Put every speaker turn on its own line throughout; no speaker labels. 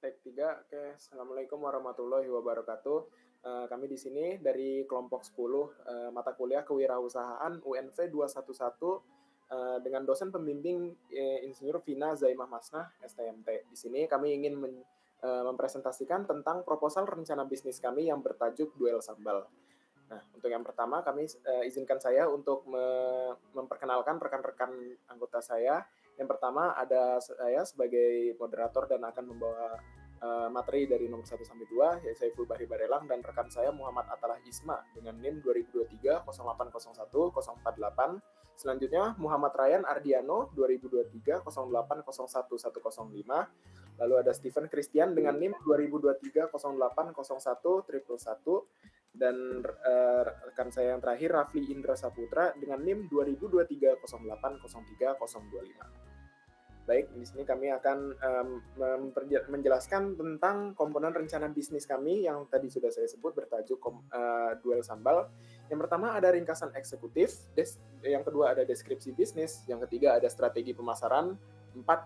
Take 3. Oke, Assalamualaikum warahmatullahi wabarakatuh. Kami di sini dari kelompok 10 mata kuliah kewirausahaan UNV 211 dengan dosen pembimbing Insinyur Vina Zaimah Masnah STMT. Di sini kami ingin mempresentasikan tentang proposal rencana bisnis kami yang bertajuk Duel Sambal. Nah, untuk yang pertama kami izinkan saya untuk memperkenalkan rekan-rekan anggota saya. Yang pertama ada saya sebagai moderator dan akan membawa materi dari nomor 1 sampai 2, yaitu Saiful Bahri Barelang dan rekan saya Muhammad Atalah Isma dengan NIM 2023 0801 048. Selanjutnya Muhammad Ryan Ardiano 2023 0801 105. Lalu ada Steven Christian dengan NIM 2023 0801 111 dan rekan saya yang terakhir Rafli Indra Saputra dengan NIM 2023 08 03 025. Baik, di sini kami akan menjelaskan tentang komponen rencana bisnis kami yang tadi sudah saya sebut bertajuk Duel Sambal. Yang pertama ada ringkasan eksekutif, yang kedua ada deskripsi bisnis, yang ketiga ada strategi pemasaran, 4.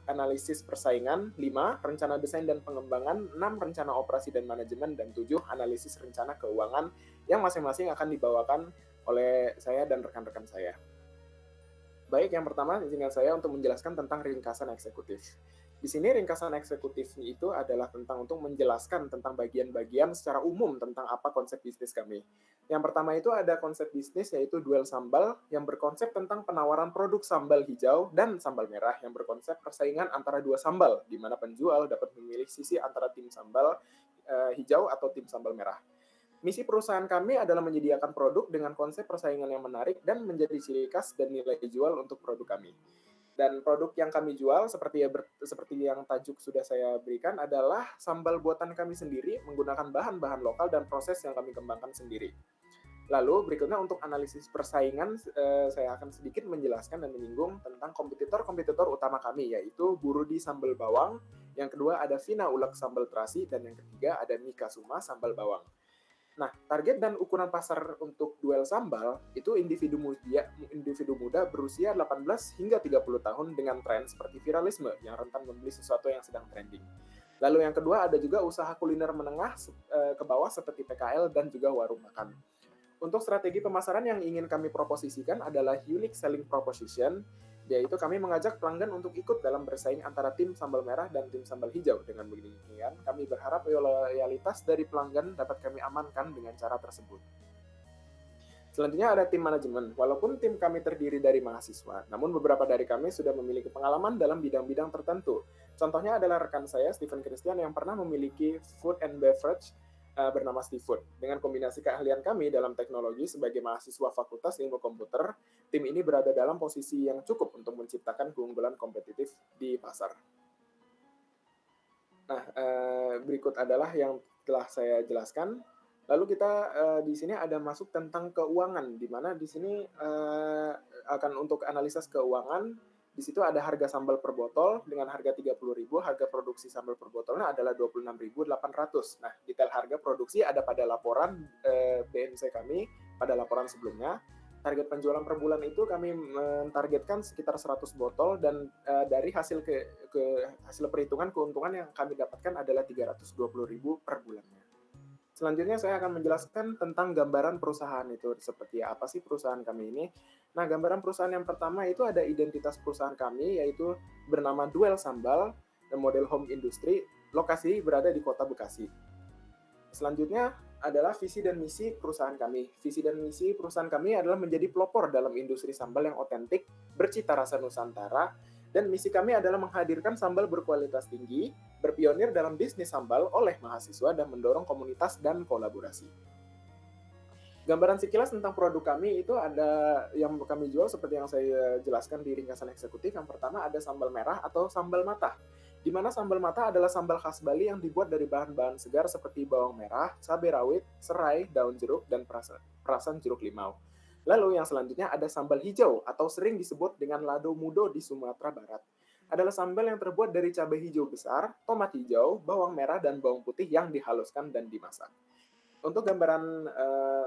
Analisis persaingan, 5. Rencana desain dan pengembangan, 6. Rencana operasi dan manajemen, dan 7. Analisis rencana keuangan yang masing-masing akan dibawakan oleh saya dan rekan-rekan saya. Baik, yang pertama izinkan saya untuk menjelaskan tentang ringkasan eksekutif. Di sini ringkasan eksekutif itu adalah untuk menjelaskan tentang bagian-bagian secara umum tentang apa konsep bisnis kami. Yang pertama itu ada konsep bisnis yaitu Duel Sambal yang berkonsep tentang penawaran produk sambal hijau dan sambal merah yang berkonsep persaingan antara dua sambal, di mana penjual dapat memilih sisi antara tim sambal hijau atau tim sambal merah. Misi perusahaan kami adalah menyediakan produk dengan konsep persaingan yang menarik dan menjadi ciri khas dan nilai jual untuk produk kami. Dan produk yang kami jual seperti yang tajuk sudah saya berikan adalah sambal buatan kami sendiri menggunakan bahan-bahan lokal dan proses yang kami kembangkan sendiri. Lalu berikutnya untuk analisis persaingan saya akan sedikit menjelaskan dan menyinggung tentang kompetitor-kompetitor utama kami yaitu Burudi Sambal Bawang, yang kedua ada Vina Ulek Sambal Terasi, dan yang ketiga ada Mika Suma Sambal Bawang. Nah, target dan ukuran pasar untuk Duel Sambal itu individu muda berusia 18 hingga 30 tahun dengan tren seperti viralisme yang rentan membeli sesuatu yang sedang trending. Lalu yang kedua ada juga usaha kuliner menengah ke bawah seperti PKL dan juga warung makan. Untuk strategi pemasaran yang ingin kami proposisikan adalah unique selling proposition, yaitu kami mengajak pelanggan untuk ikut dalam bersaing antara tim sambal merah dan tim sambal hijau. Dengan begini, kami berharap loyalitas dari pelanggan dapat kami amankan dengan cara tersebut. Selanjutnya ada tim manajemen. Walaupun tim kami terdiri dari mahasiswa, namun beberapa dari kami sudah memiliki pengalaman dalam bidang-bidang tertentu. Contohnya adalah rekan saya, Steven Christian, yang pernah memiliki food and beverage bernama Stefood. Dengan kombinasi keahlian kami dalam teknologi sebagai mahasiswa Fakultas Ilmu Komputer, tim ini berada dalam posisi yang cukup untuk menciptakan keunggulan kompetitif di pasar. Nah, berikut adalah yang telah saya jelaskan. Lalu kita di sini ada masuk tentang keuangan, di mana di sini akan untuk analisis keuangan. Di situ ada harga sambal per botol dengan harga 30.000, harga produksi sambal per botolnya adalah 26.800. Nah, detail harga produksi ada pada laporan BNC kami pada laporan sebelumnya. Target penjualan per bulan itu kami mentargetkan sekitar 100 botol dan dari hasil hasil perhitungan keuntungan yang kami dapatkan adalah 320.000 per bulannya. Selanjutnya saya akan menjelaskan tentang gambaran perusahaan itu seperti apa sih perusahaan kami ini. Nah, gambaran perusahaan yang pertama itu ada identitas perusahaan kami yaitu bernama Duel Sambal dan model home industry, lokasi berada di Kota Bekasi. Selanjutnya adalah visi dan misi perusahaan kami. Visi dan misi perusahaan kami adalah menjadi pelopor dalam industri sambal yang otentik, bercita rasa Nusantara, dan misi kami adalah menghadirkan sambal berkualitas tinggi, berpionir dalam bisnis sambal oleh mahasiswa, dan mendorong komunitas dan kolaborasi. Gambaran sekilas tentang produk kami itu ada yang kami jual seperti yang saya jelaskan di ringkasan eksekutif. Yang pertama ada sambal merah atau sambal mata, di mana sambal mata adalah sambal khas Bali yang dibuat dari bahan-bahan segar seperti bawang merah, cabai rawit, serai, daun jeruk, dan perasan jeruk limau. Lalu yang selanjutnya ada sambal hijau atau sering disebut dengan lado mudo di Sumatera Barat. Adalah sambal yang terbuat dari cabai hijau besar, tomat hijau, bawang merah, dan bawang putih yang dihaluskan dan dimasak. Untuk gambaran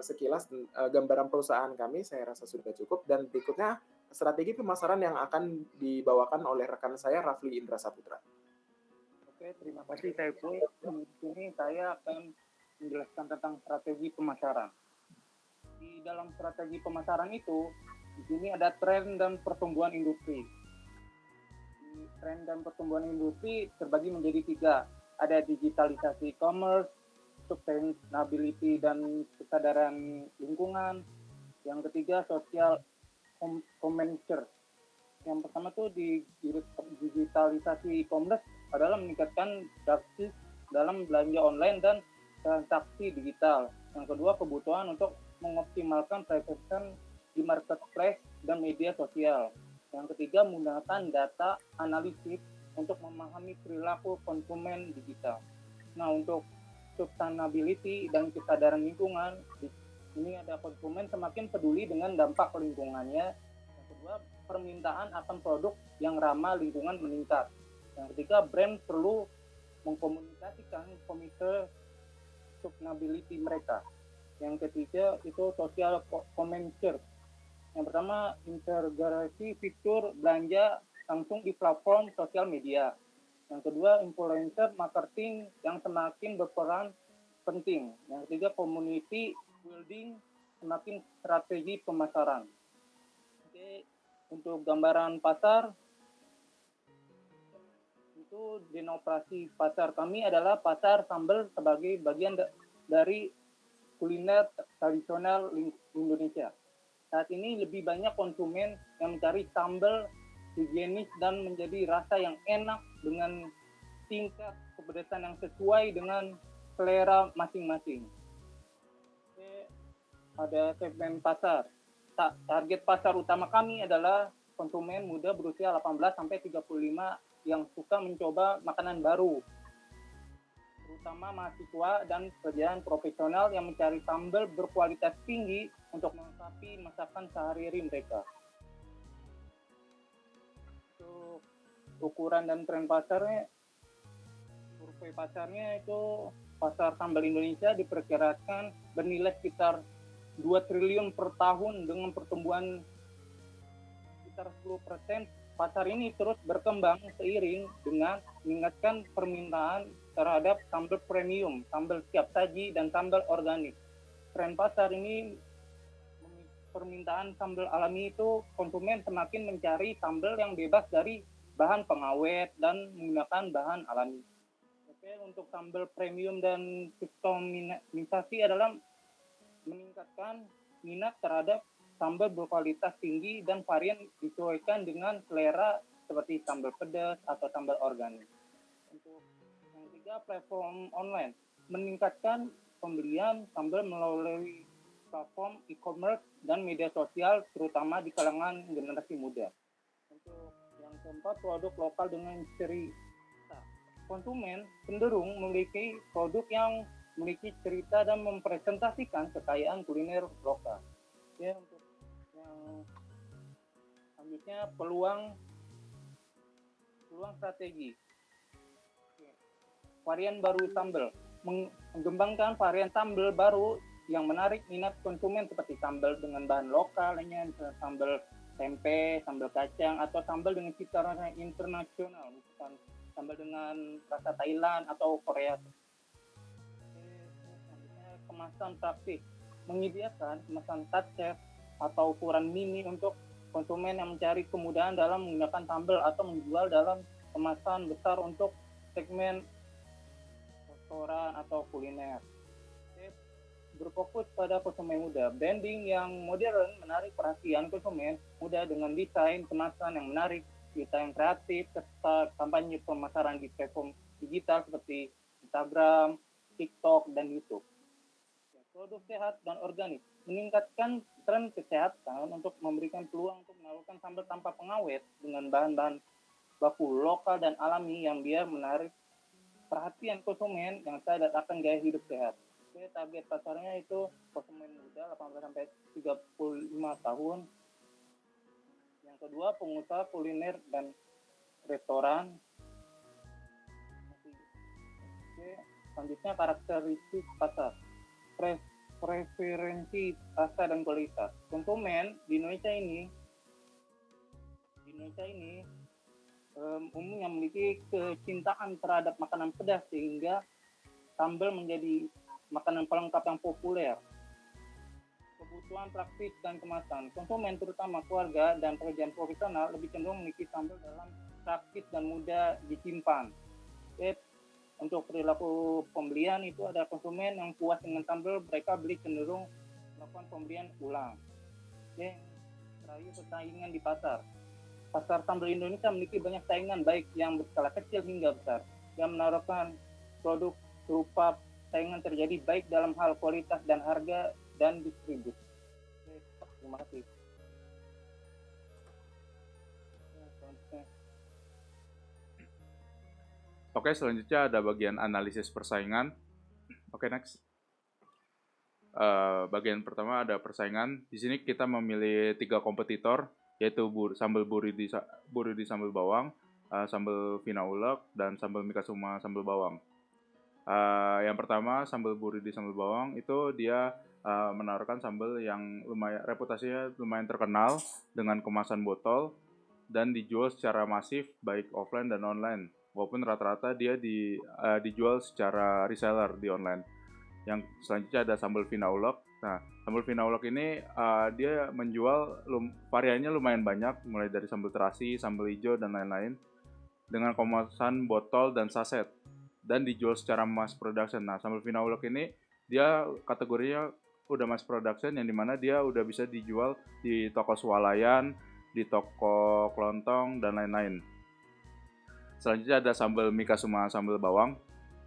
sekilas, gambaran perusahaan kami saya rasa sudah cukup, dan berikutnya strategi pemasaran yang akan dibawakan oleh rekan saya Rafli Indra Saputra.
Oke, terima kasih Saiful. Di sini saya akan menjelaskan tentang strategi pemasaran. Di dalam strategi pemasaran itu, di sini ada tren dan pertumbuhan industri. Di tren dan pertumbuhan industri terbagi menjadi 3. Ada digitalisasi e-commerce, sustainability dan kesadaran lingkungan. Yang ketiga, social commerce. Yang pertama tuh di digitalisasi e-commerce adalah meningkatkan drastis dalam belanja online dan transaksi digital. Yang kedua, kebutuhan untuk mengoptimalkan presence di marketplace dan media sosial. Yang ketiga, menggunakan data analisis untuk memahami perilaku konsumen digital. Nah, untuk sustainability dan kesadaran lingkungan, ini ada konsumen semakin peduli dengan dampak lingkungannya. Yang kedua, permintaan akan produk yang ramah lingkungan meningkat. Yang ketiga, brand perlu mengkomunikasikan komite sustainability mereka. Yang ketiga itu social commerce. Yang pertama, integrasi fitur belanja langsung di platform sosial media. Yang kedua, influencer marketing yang semakin berperan penting. Yang ketiga, community building semakin strategi pemasaran. Oke, untuk gambaran pasar, itu operasi pasar kami adalah pasar sambal sebagai bagian dari kuliner tradisional Indonesia. Saat ini lebih banyak konsumen yang mencari sambal higienis dan menjadi rasa yang enak dengan tingkat kepedasan yang sesuai dengan selera masing-masing. Oke, ada segmen pasar. Target pasar utama kami adalah konsumen muda berusia 18 sampai 35 yang suka mencoba makanan baru, terutama mahasiswa dan pekerjaan profesional yang mencari sambal berkualitas tinggi untuk melengkapi masakan sehari-hari mereka. Untuk ukuran dan tren pasarnya, survei pasarnya itu pasar sambal Indonesia diperkirakan bernilai sekitar 2 triliun per tahun dengan pertumbuhan sekitar 10%. Pasar ini terus berkembang seiring dengan meningkatkan permintaan terhadap sambal premium, sambal siap saji, dan sambal organik. Tren pasar ini, permintaan sambal alami itu, konsumen semakin mencari sambal yang bebas dari bahan pengawet dan menggunakan bahan alami. Oke, untuk sambal premium dan customisasi adalah meningkatkan minat terhadap sambal berkualitas tinggi dan varian disesuaikan dengan selera seperti sambal pedas atau sambal organik. Untuk yang ketiga, platform online meningkatkan pembelian sambal melalui platform e-commerce dan media sosial, terutama di kalangan generasi muda. Untuk yang keempat, produk lokal dengan cerita. Konsumen cenderung memiliki produk yang memiliki cerita dan mempresentasikan kekayaan kuliner lokal. Ya, untuk yang selanjutnya, peluang strategi. Varian baru sambal, mengembangkan varian sambal baru yang menarik minat konsumen seperti sambal dengan bahan lokal, sambal tempe, sambal kacang, atau sambal dengan cita rasa internasional, misalkan sambal dengan rasa Thailand atau Korea. Selanjutnya, kemasan praktis, menyediakan kemasan touch atau ukuran mini untuk konsumen yang mencari kemudahan dalam menggunakan sambal atau menjual dalam kemasan besar untuk segmen restoran atau kuliner. Berfokus pada konsumen muda, branding yang modern menarik perhatian konsumen muda dengan desain kemasan yang menarik, cerita yang kreatif, serta kampanye pemasaran di platform digital seperti Instagram, TikTok, dan YouTube. Produk sehat dan organik, meningkatkan tren kesehatan untuk memberikan peluang untuk melakukan sambal tanpa pengawet dengan bahan-bahan baku lokal dan alami yang biar menarik perhatian konsumen yang sadar akan gaya hidup sehat. Target pasarnya itu konsumen muda 18 sampai 35 tahun. Yang kedua, pengusaha kuliner dan restoran. Selanjutnya, karakteristik pasar. Preferensi rasa dan kualitas. Konsumen di Indonesia ini umumnya memiliki kecintaan terhadap makanan pedas sehingga sambal menjadi makanan pelengkap yang populer. Kebutuhan praktis dan kemasan. Konsumen terutama keluarga dan pekerjaan profesional lebih cenderung memiliki sambal dalam praktis dan mudah disimpan. Untuk perilaku pembelian itu ada konsumen yang puas dengan sambal, mereka beli cenderung melakukan pembelian ulang. Terakhir persaingan di pasar. Pasar sambal Indonesia memiliki banyak saingan baik yang berskala kecil hingga besar yang menawarkan produk serupa. Saingan terjadi baik dalam hal kualitas dan harga dan distribusi. Terima kasih.
Oke, selanjutnya ada bagian analisis persaingan. Oke, next. Bagian pertama ada persaingan. Di sini kita memilih 3 kompetitor, yaitu sambal buridi sambal bawang, sambal Vina Ulek, dan sambal Mikasuma sambal bawang. Yang pertama, sambal buridi sambal bawang itu dia menawarkan sambal yang reputasinya lumayan terkenal dengan kemasan botol dan dijual secara masif baik offline dan online. Walaupun rata-rata dia dijual secara reseller di online. Yang selanjutnya ada sambal Vina Ulek. Nah, sambal Vina Ulek ini dia menjual variannya lumayan banyak, mulai dari sambal terasi, sambal hijau, dan lain-lain dengan kemasan botol dan saset dan dijual secara mass production. Nah, sambal Vina Ulek ini dia kategorinya udah mass production yang dimana dia udah bisa dijual di toko swalayan, di toko kelontong, dan lain-lain. Selanjutnya ada sambal Mikasuma sambal bawang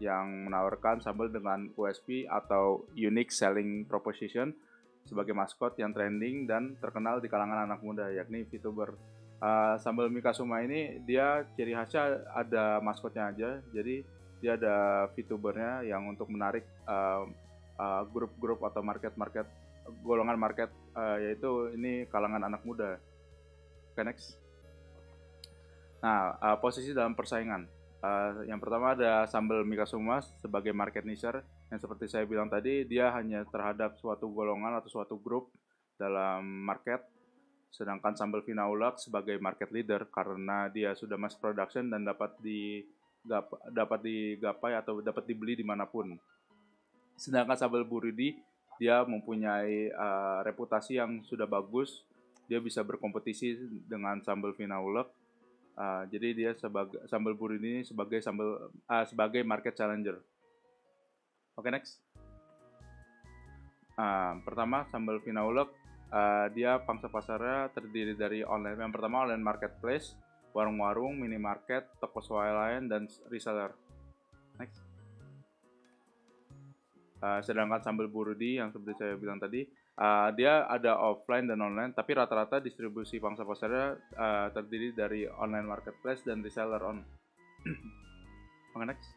yang menawarkan sambal dengan USP atau Unique Selling Proposition sebagai maskot yang trending dan terkenal di kalangan anak muda, yakni VTuber. Sambal Mikasuma ini dia ciri khasnya ada maskotnya aja, jadi dia ada VTubernya yang untuk menarik grup-grup atau golongan market, yaitu ini kalangan anak muda. Oke, next. Nah, posisi dalam persaingan. Yang pertama ada sambal Mikasuma sebagai market nicher, yang seperti saya bilang tadi, dia hanya terhadap suatu golongan atau suatu grup dalam market. Sedangkan sambal Vina Ulek sebagai market leader karena dia sudah mass production dan dapat digapai atau dapat dibeli dimanapun. Sedangkan sambal buridi dia mempunyai reputasi yang sudah bagus, dia bisa berkompetisi dengan sambal Vina Ulek. Jadi dia sambal buridi ini sebagai market challenger. Oke, next. Pertama, sambal Vina Ulek dia pangsa pasarnya terdiri dari online. Yang pertama online marketplace, warung-warung, minimarket, toko swalayan, dan reseller. Next. Sedangkan sambal buridi yang seperti saya bilang tadi, dia ada offline dan online, tapi rata-rata distribusi pangsa pasarnya terdiri dari online marketplace dan reseller on. Oke, next.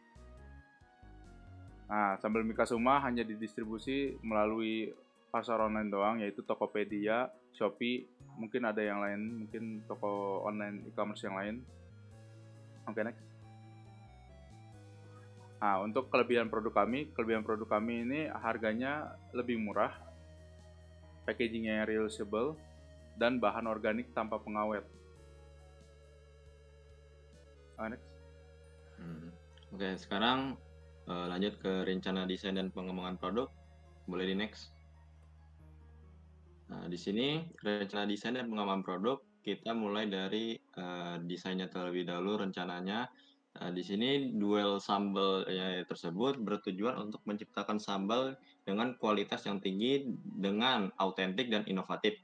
Nah, sambal Mikasuma hanya didistribusi melalui pasar online doang, yaitu Tokopedia, Shopee, mungkin ada yang lain, mungkin toko online e-commerce yang lain. Oke, next. Nah, untuk kelebihan produk kami ini harganya lebih murah, packagingnya yang reusable, dan bahan organik tanpa pengawet. Next.
Oke, sekarang lanjut ke rencana desain dan pengembangan produk. Boleh di next. Nah, di sini rencana desain dan pengembangan produk kita mulai dari desainnya terlebih dahulu. Rencananya di sini duel sambal tersebut bertujuan untuk menciptakan sambal dengan kualitas yang tinggi dengan autentik dan inovatif.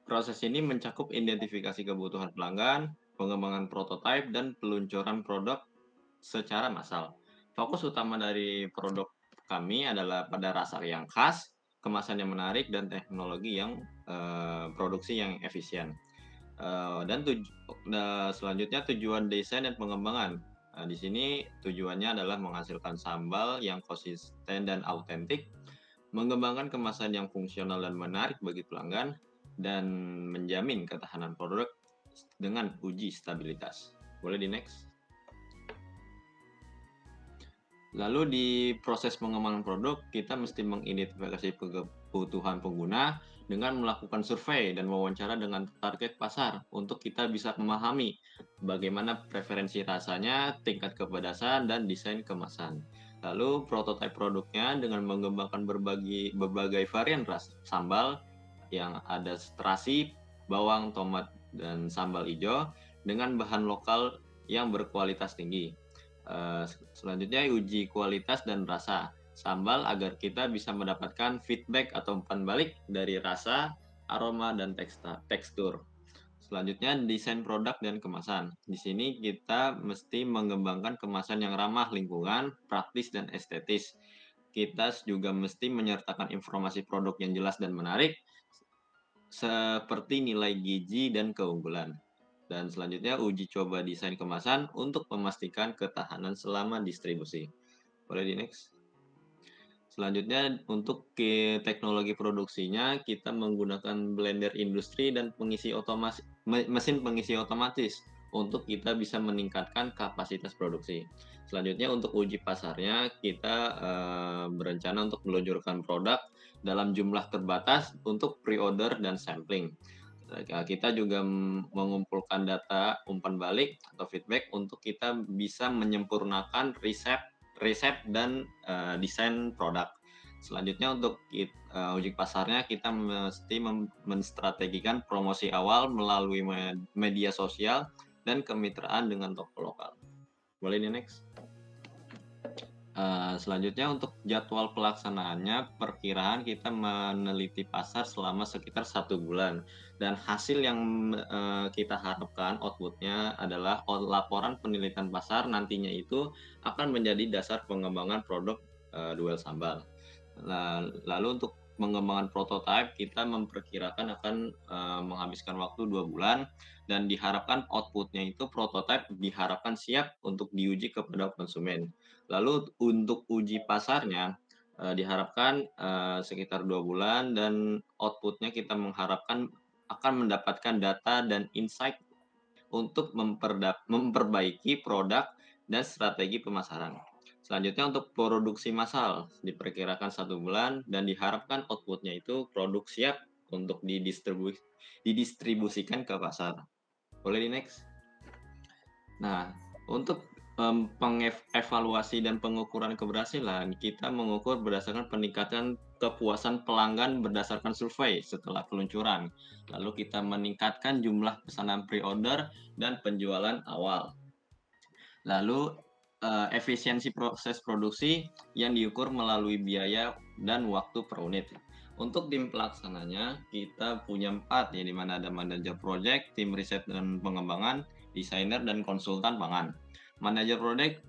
Proses ini mencakup identifikasi kebutuhan pelanggan, pengembangan prototipe, dan peluncuran produk secara massal. Fokus utama dari produk kami adalah pada rasa yang khas, kemasan yang menarik, dan teknologi yang produksi yang efisien. Dan selanjutnya tujuan desain dan pengembangan. Nah, di sini tujuannya adalah menghasilkan sambal yang konsisten dan autentik, mengembangkan kemasan yang fungsional dan menarik bagi pelanggan, dan menjamin ketahanan produk dengan uji stabilitas. Boleh di next. Lalu di proses pengembangan produk, kita mesti mengidentifikasi kebutuhan pengguna dengan melakukan survei dan wawancara dengan target pasar untuk kita bisa memahami bagaimana preferensi rasanya, tingkat kepedasan, dan desain kemasan. Lalu prototipe produknya dengan mengembangkan berbagai varian sambal yang ada terasi, bawang, tomat, dan sambal hijau dengan bahan lokal yang berkualitas tinggi. Selanjutnya uji kualitas dan rasa sambal agar kita bisa mendapatkan feedback atau umpan balik dari rasa, aroma, dan tekstur. Selanjutnya desain produk dan kemasan. Di sini kita mesti mengembangkan kemasan yang ramah lingkungan, praktis, dan estetis. Kita juga mesti menyertakan informasi produk yang jelas dan menarik, seperti nilai gizi dan keunggulan. Dan selanjutnya uji coba desain kemasan untuk memastikan ketahanan selama distribusi. Boleh di next? Selanjutnya untuk teknologi produksinya kita menggunakan blender industri dan mesin pengisi otomatis untuk kita bisa meningkatkan kapasitas produksi. Selanjutnya untuk uji pasarnya kita berencana untuk meluncurkan produk dalam jumlah terbatas untuk pre-order dan sampling. Kita juga mengumpulkan data umpan balik atau feedback untuk kita bisa menyempurnakan riset dan desain produk. Selanjutnya untuk uji pasarnya kita mesti menstrategikan promosi awal melalui media sosial dan kemitraan dengan toko lokal. Boleh di next? Selanjutnya untuk jadwal pelaksanaannya, perkiraan kita meneliti pasar selama sekitar 1 bulan dan hasil yang kita harapkan outputnya adalah laporan penelitian pasar nantinya itu akan menjadi dasar pengembangan produk duel sambal. Lalu untuk pengembangan prototipe kita memperkirakan akan menghabiskan waktu 2 bulan dan diharapkan outputnya itu prototipe diharapkan siap untuk diuji kepada konsumen. Lalu untuk uji pasarnya diharapkan sekitar 2 bulan dan outputnya kita mengharapkan akan mendapatkan data dan insight untuk memperbaiki produk dan strategi pemasaran. Selanjutnya untuk produksi massal diperkirakan 1 bulan dan diharapkan outputnya itu produk siap untuk didistribusikan ke pasar. Boleh di next? Nah, untuk pengevaluasi dan pengukuran keberhasilan, kita mengukur berdasarkan peningkatan kepuasan pelanggan berdasarkan survei setelah peluncuran. Lalu kita meningkatkan jumlah pesanan pre-order dan penjualan awal. Lalu efisiensi proses produksi yang diukur melalui biaya dan waktu per unit. Untuk tim pelaksananya, kita punya 4 ya, di mana ada manajer project, tim riset dan pengembangan, desainer, dan konsultan pangan. Manajer project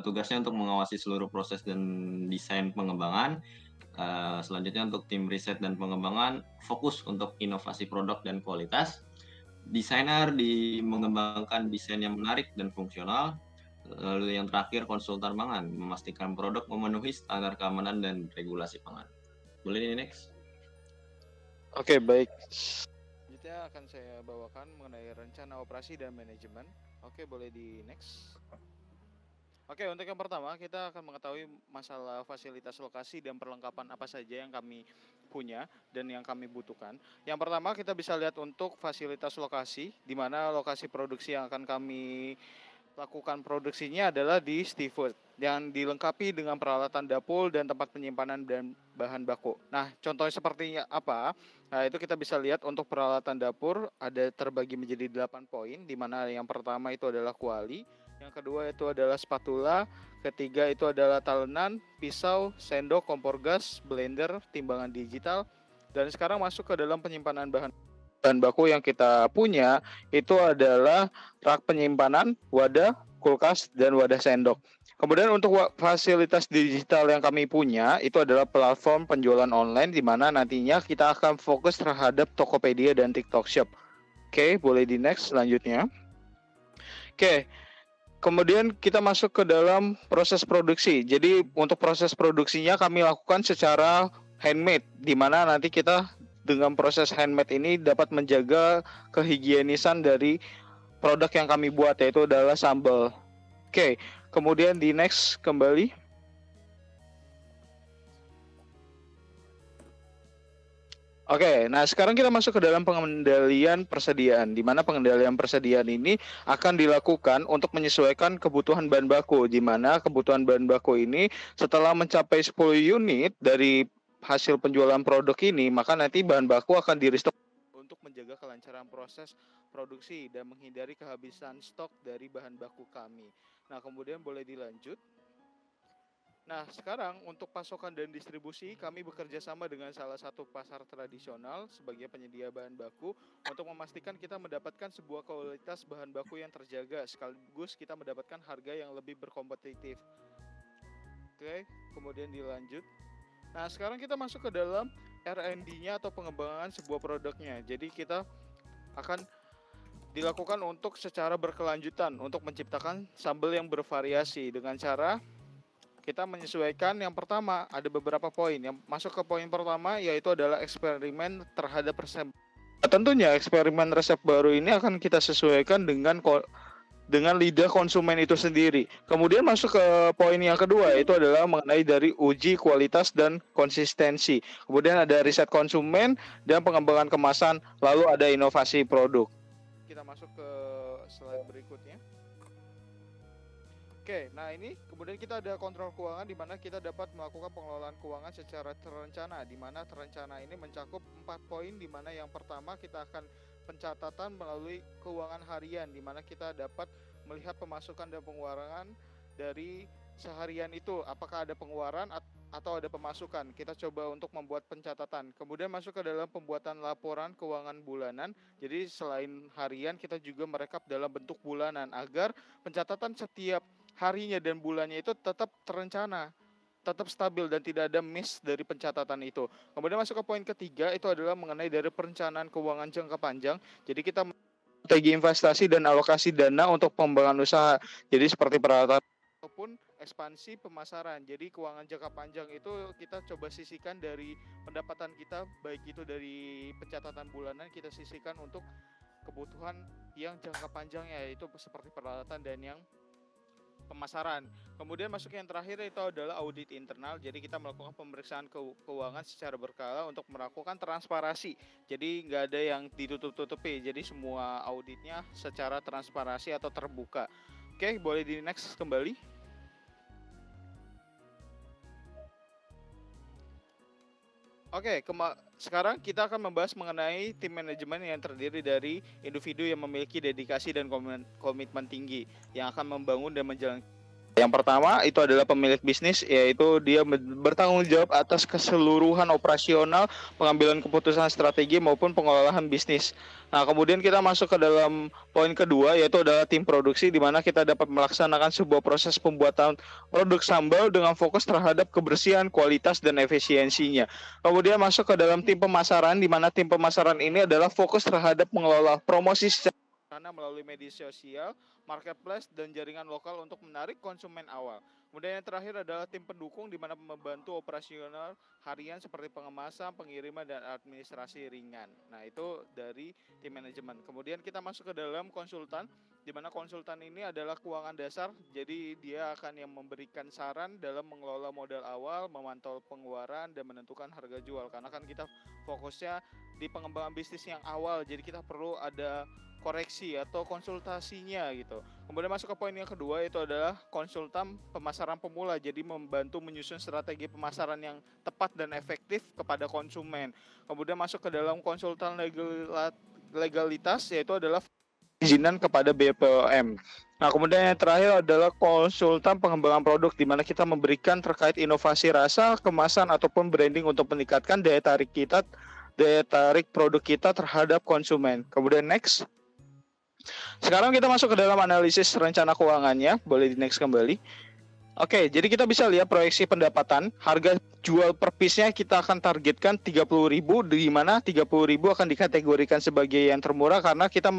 tugasnya untuk mengawasi seluruh proses dan desain pengembangan. Selanjutnya untuk tim riset dan pengembangan fokus untuk inovasi produk dan kualitas. Desainer mengembangkan desain yang menarik dan fungsional. Lalu yang terakhir konsultan pangan memastikan produk memenuhi standar keamanan dan regulasi pangan. Boleh ini next?
Oke, baik. Selanjutnya akan saya bawakan mengenai rencana operasi dan manajemen. Oke, boleh di next. Oke, untuk yang pertama kita akan mengetahui masalah fasilitas lokasi dan perlengkapan apa saja yang kami punya dan yang kami butuhkan. Yang pertama kita bisa lihat untuk fasilitas lokasi, di mana lokasi produksi yang akan kami lakukan produksinya adalah di Stefood yang dilengkapi dengan peralatan dapur dan tempat penyimpanan dan bahan baku. Nah, contohnya seperti apa? Nah, itu kita bisa lihat untuk peralatan dapur ada terbagi menjadi 8 poin, di mana yang pertama itu adalah kuali, yang kedua itu adalah spatula, ketiga itu adalah talenan, pisau, sendok, kompor gas, blender, timbangan digital, dan sekarang masuk ke dalam penyimpanan bahan baku yang kita punya itu adalah rak penyimpanan, wadah, kulkas, dan wadah sendok. Kemudian untuk fasilitas digital yang kami punya itu adalah platform penjualan online di mana nantinya kita akan fokus terhadap Tokopedia dan TikTok Shop. Oke, boleh di next selanjutnya. Oke, kemudian kita masuk ke dalam proses produksi. Jadi untuk proses produksinya kami lakukan secara handmade di mana nanti kita dengan proses handmade ini dapat menjaga kehigienisan dari produk yang kami buat, yaitu adalah sambal. Oke, kemudian di next kembali. Oke, nah sekarang kita masuk ke dalam pengendalian persediaan, di mana pengendalian persediaan ini akan dilakukan untuk menyesuaikan kebutuhan bahan baku, di mana kebutuhan bahan baku ini setelah mencapai 10 unit dari hasil penjualan produk ini, maka nanti bahan baku akan di-restock untuk menjaga kelancaran proses produksi dan menghindari kehabisan stok dari bahan baku kami. Nah, kemudian boleh dilanjut. Nah, sekarang untuk pasokan dan distribusi, kami bekerja sama dengan salah satu pasar tradisional sebagai penyedia bahan baku untuk memastikan kita mendapatkan sebuah kualitas bahan baku yang terjaga, sekaligus kita mendapatkan harga yang lebih berkompetitif. Oke, kemudian dilanjut. Nah, sekarang kita masuk ke dalam R&D-nya atau pengembangan sebuah produknya. Jadi kita akan dilakukan untuk secara berkelanjutan untuk menciptakan sambal yang bervariasi dengan cara kita menyesuaikan. Yang pertama ada beberapa poin. Yang masuk ke poin pertama yaitu adalah eksperimen terhadap resep. Tentunya eksperimen resep baru ini akan kita sesuaikan dengan lidah konsumen itu sendiri. Kemudian masuk ke poin yang kedua yaitu adalah mengenai dari uji kualitas dan konsistensi. Kemudian ada riset konsumen dan pengembangan kemasan, lalu ada inovasi produk. Kita masuk ke slide berikutnya. Oke, nah ini kemudian kita ada kontrol keuangan di mana kita dapat melakukan pengelolaan keuangan secara terencana, di mana terencana ini mencakup 4 poin, di mana yang pertama kita akan pencatatan melalui keuangan harian, di mana kita dapat melihat pemasukan dan pengeluaran dari seharian itu, apakah ada pengeluaran atau ada pemasukan. Kita coba untuk membuat pencatatan. Kemudian masuk ke dalam pembuatan laporan keuangan bulanan. Jadi selain harian kita juga merekap dalam bentuk bulanan agar pencatatan setiap harinya dan bulannya itu tetap terencana, tetap stabil dan tidak ada miss dari pencatatan itu. Kemudian masuk ke poin ketiga itu adalah mengenai dari perencanaan keuangan jangka panjang. Jadi kita strategi investasi dan alokasi dana untuk pengembangan usaha. Jadi seperti peralatan ataupun ekspansi pemasaran. Jadi keuangan jangka panjang itu kita coba sisihkan dari pendapatan kita, baik itu dari pencatatan bulanan kita sisihkan untuk kebutuhan yang jangka panjangnya, yaitu seperti peralatan dan yang pemasaran. Kemudian masuk yang terakhir itu adalah audit internal. Jadi kita melakukan pemeriksaan keuangan secara berkala untuk melakukan transparansi. Jadi nggak ada yang ditutup-tutupi. Jadi semua auditnya secara transparansi atau terbuka. Oke, boleh di next kembali. Oke, sekarang kita akan membahas mengenai tim manajemen yang terdiri dari individu yang memiliki dedikasi dan komitmen tinggi yang akan membangun dan menjalankan. Yang pertama itu adalah pemilik bisnis, yaitu dia bertanggung jawab atas keseluruhan operasional, pengambilan keputusan strategi maupun pengelolaan bisnis. Nah, kemudian kita masuk ke dalam poin kedua yaitu adalah tim produksi, di mana kita dapat melaksanakan sebuah proses pembuatan produk sambal dengan fokus terhadap kebersihan, kualitas, dan efisiensinya. Kemudian masuk ke dalam tim pemasaran, di mana tim pemasaran ini adalah fokus terhadap mengelola promosi melalui media sosial, marketplace, dan jaringan lokal untuk menarik konsumen awal. Kemudian yang terakhir adalah tim pendukung, di mana membantu operasional harian seperti pengemasan, pengiriman, dan administrasi ringan. Nah, itu dari tim manajemen. Kemudian kita masuk ke dalam konsultan, di mana konsultan ini adalah keuangan dasar, jadi dia akan yang memberikan saran dalam mengelola modal awal, memantau pengeluaran, dan menentukan harga jual. Karena kan kita fokusnya di pengembangan bisnis yang awal, jadi kita perlu ada koreksi atau konsultasinya gitu. Kemudian masuk ke poin yang kedua itu adalah konsultan pemasaran pemula, jadi membantu menyusun strategi pemasaran yang tepat dan efektif kepada konsumen. Kemudian masuk ke dalam konsultan legalitas yaitu adalah perizinan kepada BPOM. Nah, kemudian yang terakhir adalah konsultan pengembangan produk, di mana kita memberikan terkait inovasi rasa, kemasan ataupun branding untuk meningkatkan daya tarik produk kita terhadap konsumen. Kemudian next. Sekarang kita masuk ke dalam analisis rencana keuangannya. Boleh di next kembali. Oke, jadi kita bisa lihat proyeksi pendapatan. Harga jual per piece-nya kita akan targetkan 30.000, di mana 30.000 akan dikategorikan sebagai yang termurah karena kita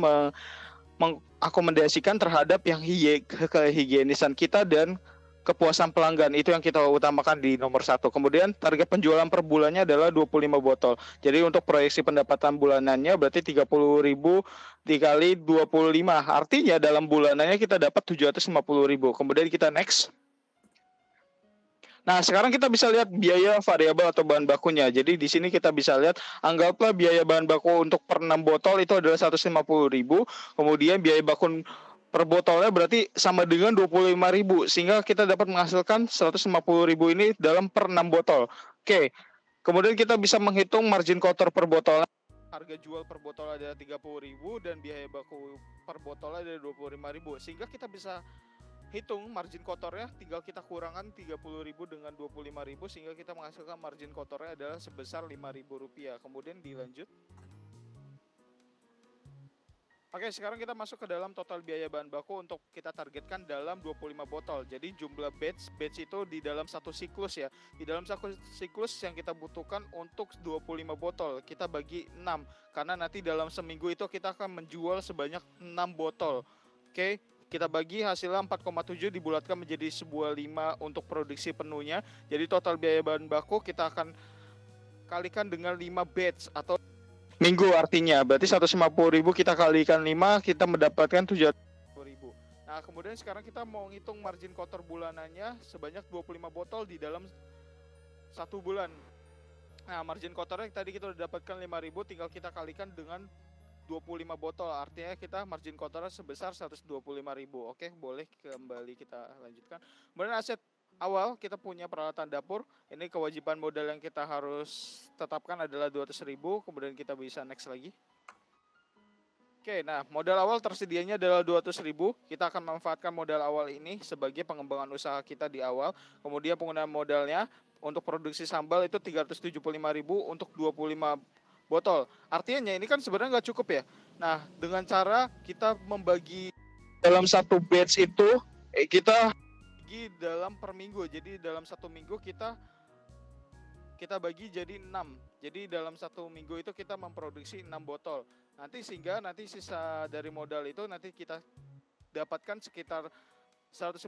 mengakomodasikan terhadap yang kehigienisan kita dan kepuasan pelanggan. Itu yang kita utamakan di nomor 1. Kemudian target penjualan per bulannya adalah 25 botol. Jadi untuk proyeksi pendapatan bulanannya berarti 30.000 dikali 25. Artinya dalam bulanannya kita dapat 750.000. Kemudian kita next. Nah, sekarang kita bisa lihat biaya variabel atau bahan bakunya. Jadi di sini kita bisa lihat, anggaplah biaya bahan baku untuk per 6 botol itu adalah 150.000. Kemudian biaya baku per botolnya berarti sama dengan 25.000. Sehingga kita dapat menghasilkan 150.000 ini dalam per 6 botol. Oke, kemudian kita bisa menghitung margin kotor per botol. Harga jual per botol adalah 30.000 dan biaya baku per botol adalah 25.000. Sehingga kita bisa hitung margin kotornya, tinggal kita kurangkan 30.000 dengan 25.000 sehingga kita menghasilkan margin kotornya adalah sebesar Rp5.000. Kemudian dilanjut. Oke, sekarang kita masuk ke dalam total biaya bahan baku untuk kita targetkan dalam 25 botol. Jadi jumlah batch itu di dalam satu siklus ya. Di dalam satu siklus yang kita butuhkan untuk 25 botol, kita bagi 6. Karena nanti dalam seminggu itu kita akan menjual sebanyak 6 botol. Oke, kita bagi hasilnya 4,7 dibulatkan menjadi sebuah 5 untuk produksi penuhnya. Jadi total biaya bahan baku kita akan kalikan dengan 5 batch atau minggu, artinya berarti 150.000 kita kalikan 5, kita mendapatkan 700.000. Nah, kemudian sekarang kita mau ngitung margin kotor bulanannya sebanyak 25 botol di dalam 1 bulan. Nah, margin kotornya tadi kita udah dapatkan 5.000, tinggal kita kalikan dengan 25 botol, artinya kita margin kotornya sebesar 125.000. Oke, boleh kembali kita lanjutkan. Kemudian aset awal kita punya peralatan dapur. Ini kewajiban modal yang kita harus tetapkan adalah 200.000. Kemudian kita bisa next lagi. Oke, nah modal awal tersedianya adalah 200.000. Kita akan memanfaatkan modal awal ini sebagai pengembangan usaha kita di awal. Kemudian penggunaan modalnya untuk produksi sambal itu 375.000 untuk 25 botol. Artinya ini kan sebenarnya nggak cukup ya. Nah, dengan cara kita membagi dalam satu batch itu kita bagi dalam per minggu. Jadi dalam 1 minggu kita bagi jadi 6. Jadi dalam 1 minggu itu kita memproduksi 6 botol. Nanti sehingga nanti sisa dari modal itu nanti kita dapatkan sekitar 150.000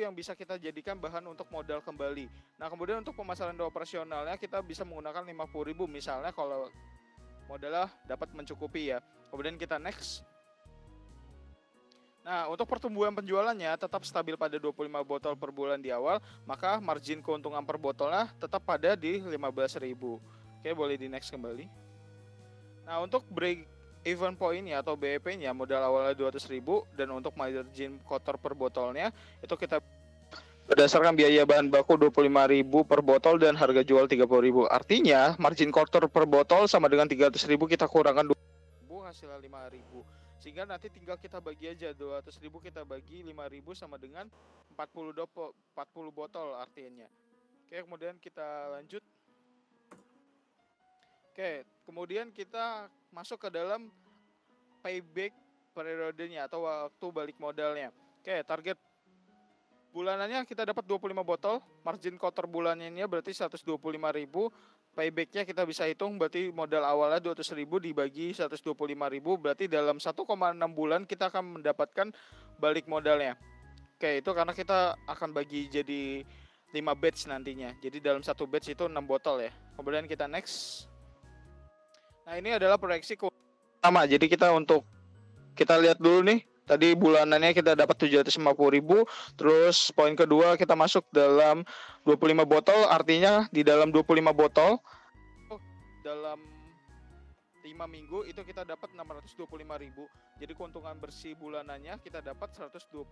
yang bisa kita jadikan bahan untuk modal kembali. Nah, kemudian untuk pemasaran dan operasionalnya kita bisa menggunakan 50.000 misalnya kalau modalnya dapat mencukupi ya. Kemudian kita next. Nah, untuk pertumbuhan penjualannya tetap stabil pada 25 botol per bulan di awal, maka margin keuntungan per botolnya tetap pada di 15.000. Oke, boleh di next kembali. Nah, untuk break even point-nya atau BEP-nya modal awalnya 200.000 dan untuk margin kotor per botolnya itu kita berdasarkan biaya bahan baku 25.000 per botol dan harga jual 30.000. Artinya margin kotor per botol sama dengan 300.000 kita kurangkan 2.000 hasilnya 5.000. Sehingga nanti tinggal kita bagi aja 200.000 kita bagi 5.000 sama dengan 40 botol artinya. Oke, kemudian kita lanjut. Oke, kemudian kita masuk ke dalam payback periodenya atau waktu balik modalnya. Oke, target bulanannya kita dapat 25 botol, margin kotor bulannya berarti 125.000, paybacknya kita bisa hitung berarti modal awalnya 200.000 dibagi 125.000, berarti dalam 1,6 bulan kita akan mendapatkan balik modalnya. Oke, itu karena kita akan bagi jadi 5 batch nantinya, jadi dalam 1 batch itu 6 botol ya. Kemudian kita next. Nah, ini adalah proyeksi pertama, jadi kita lihat dulu nih. Tadi bulanannya kita dapat 750.000, terus poin kedua kita masuk dalam 25 botol, artinya di dalam 25 botol dalam 5 minggu itu kita dapat 625.000. Jadi keuntungan bersih bulanannya kita dapat 125.000.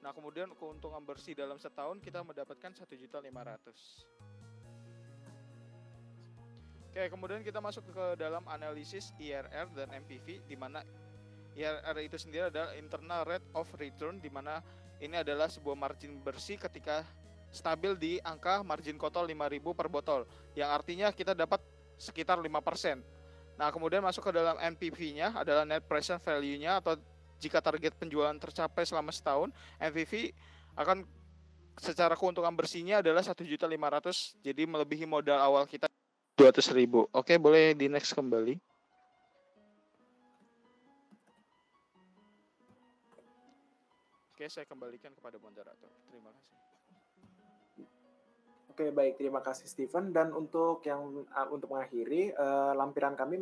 Nah, kemudian keuntungan bersih dalam setahun kita mendapatkan 1.500.000. Oke, kemudian kita masuk ke dalam analisis IRR dan MPV, di mana IRR itu sendiri adalah internal rate of return, di mana ini adalah sebuah margin bersih ketika stabil di angka margin kotor 5.000 per botol, yang artinya kita dapat sekitar 5%. Nah, kemudian masuk ke dalam NPV-nya adalah net present value-nya, atau jika target penjualan tercapai selama setahun, NPV akan secara keuntungan bersihnya adalah 1.500.000, jadi melebihi modal awal kita 200.000. Oke, boleh di next kembali. Oke, saya kembalikan kepada moderator. Terima kasih.
Oke, Oke, baik. Terima kasih Steven. Dan untuk mengakhiri, lampiran kami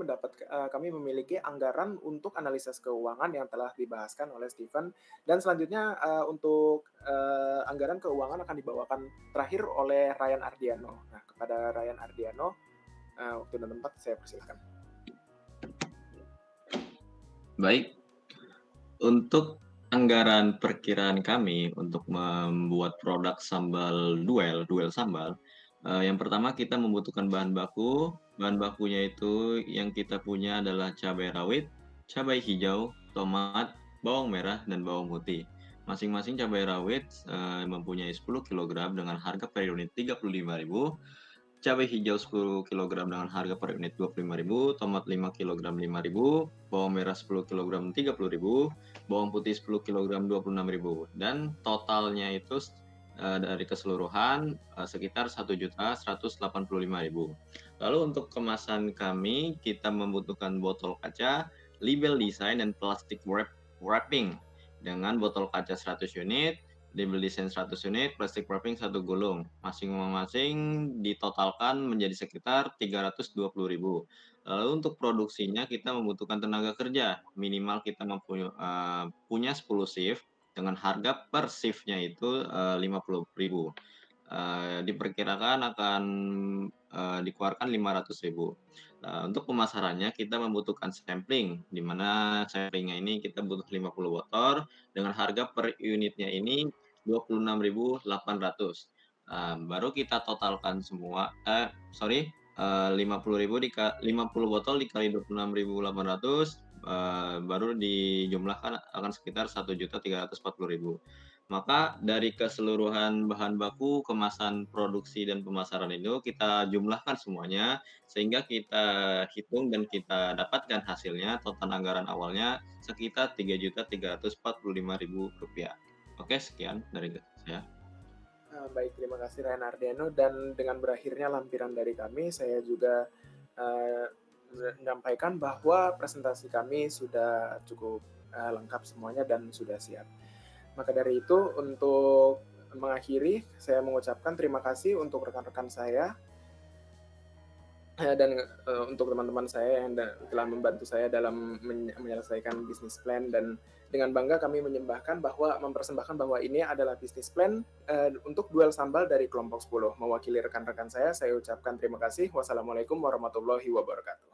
memiliki anggaran untuk analisis keuangan yang telah dibahaskan oleh Steven. Dan selanjutnya untuk anggaran keuangan akan dibawakan terakhir oleh Ryan Ardiano. Nah, kepada Ryan Ardiano, waktu dan tempat saya persilahkan.
Baik, untuk anggaran perkiraan kami untuk membuat produk sambal duel sambal, yang pertama kita membutuhkan bahan baku. Bahan bakunya itu yang kita punya adalah cabai rawit, cabai hijau, tomat, bawang merah, dan bawang putih. Masing-masing cabai rawit mempunyai 10 kg dengan harga per unit 35.000, cabai hijau 10 kg dengan harga per unit 25.000, tomat 5 kg 5.000, bawang merah 10 kg 30.000, bawang putih 10 kg 26.000, dan totalnya itu dari keseluruhan sekitar 1.185.000. Lalu untuk kemasan kami, kita membutuhkan botol kaca, label desain, dan plastik wrapping dengan botol kaca 100 unit, label desain 100 unit, plastik wrapping 1 gulung. Masing-masing ditotalkan menjadi sekitar 320.000. Lalu untuk produksinya kita membutuhkan tenaga kerja. Minimal kita punya 10 shift dengan harga per shiftnya itu 50.000. Diperkirakan akan dikeluarkan 500.000. Untuk pemasarannya kita membutuhkan sampling, di mana samplingnya ini kita butuh 50 botol dengan harga per unitnya ini 26.800. Baru kita totalkan semua 50 botol dikali 26.800, baru dijumlahkan akan sekitar 1.340.000. Maka dari keseluruhan bahan baku, kemasan, produksi, dan pemasaran itu kita jumlahkan semuanya sehingga kita hitung dan kita dapatkan hasilnya total anggaran awalnya sekitar Rp3.345.000. Oke, sekian dari saya.
Baik, terima kasih Ryan Ardiano. Dan dengan berakhirnya lampiran dari kami, saya juga menyampaikan bahwa presentasi kami sudah cukup lengkap semuanya dan sudah siap. Maka dari itu, untuk mengakhiri, saya mengucapkan terima kasih untuk rekan-rekan saya dan untuk teman-teman saya yang telah membantu saya dalam menyelesaikan bisnis plan. Dan dengan bangga kami mempersembahkan bahwa ini adalah bisnis plan untuk duel sambal dari kelompok 10. Mewakili rekan-rekan saya ucapkan terima kasih. Wassalamualaikum warahmatullahi wabarakatuh.